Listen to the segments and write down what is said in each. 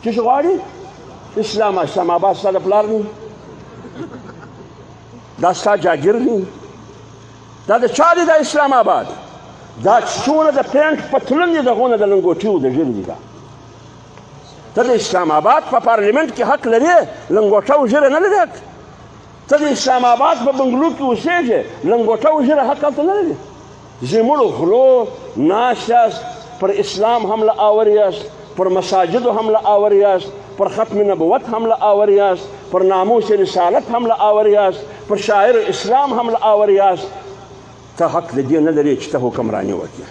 چې څه غواړي اسلام آباد ستا د پلار دی دا ستا جاګیر دی دا د چا دی دا اسلام آباد دا څونه د پینټ پتلون دي دغونه د لنګوټیو د ژیرې دي دا ته د اسلام آباد په پارلیمنټ کې حق لرې لنګوټه او ژیره نه لرې ته د اسلام آباد په بنګلو کې اوسېږې لنګوټه او ژیره حق هلته نه لرې زموږ غلو ناست یاست پر اسلام حمله آور یاست پر مساجدو حمله آور یاست پر ختم نبوت حمله آور یاست پر ناموس رسالت حمله آور یاست پر شاعر اسلام حمله آور یاست ته حق د دې نه لرې چې ته حکمراني وکړې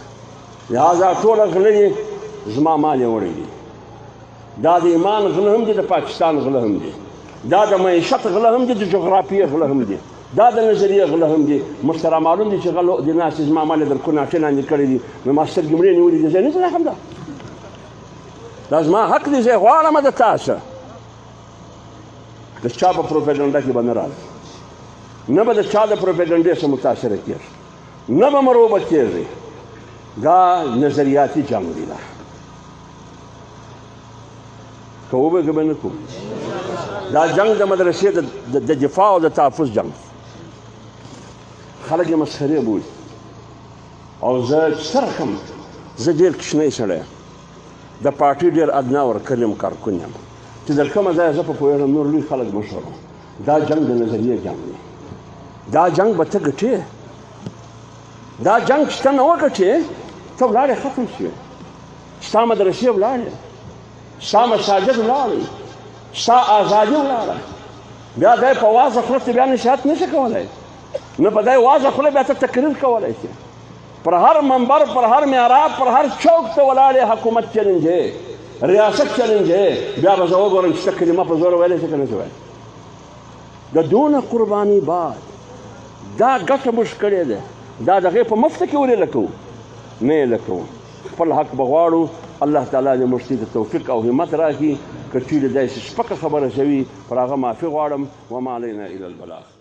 لهذا ټوله غله دي زما مال یې وړی دي دا د ایمان غله هم دي د پاکستان غله هم دي دا د معیشت غله هم دي د جغرافیې غله هم دي دا د نظریې غله هم دي موږ سره معلوم دي چې غلو د ناستې زما مال یې در کوناټې لاندې کړی دي نو ما سترګې مړې نیولې دي زه نه زه همدا دا زما حق دی زه یې غواړم د تاسو د چا په پروپیګنډه کې به نه راځي نه به د چا د پروپیګنډې څخه متاثره کېږي نه به مروبه کېږي دا نظریاتي جنګ دی دا کوو به که به نه کوو دا جنګ د مدرسې د دفاع او د تحفظ جنګ خلک یې مسخرې بولي او زه څه رقم زه ډېر کوچنی سړی یم د پارټي ډېر ادنا ورکلیم کارکون یم چې در کومه ځایه زه په پوهېږم نور لوی خلک مشهور دا جنګ د نظریې جنګ دی دا جنګ به ته ګټې دا جنګ چې ته نه وګټې ته ولاړې ختم شوې ستا مدرسې ولاړې ستا مساجد ولاړې ستا ازادي ولاړه بیا دی په وازه خوله ته بیا نصیحت نشي کولی نه په دی وازه خوله بیا ته تقریر کولی شي پر هر منبر پر هر معراب پر هر چوک ته ولاړې حکومت چلنجې ریاست چلنجې بیا به زه وګورم چې ته کلمه په زور ویلی شي که نه شي ویلی د دونه قرباني بعد دا ګټه موږ کړې ده دا د هغې په مفته کې ولې لکوو نه یې لکوو خپل حق به غواړو الله تعالی دې موږ ته توفیق او همت راکړي که چیرې داسې سپکه خبره شوي پر هغه معافي غواړم وما علینا الا البلاغ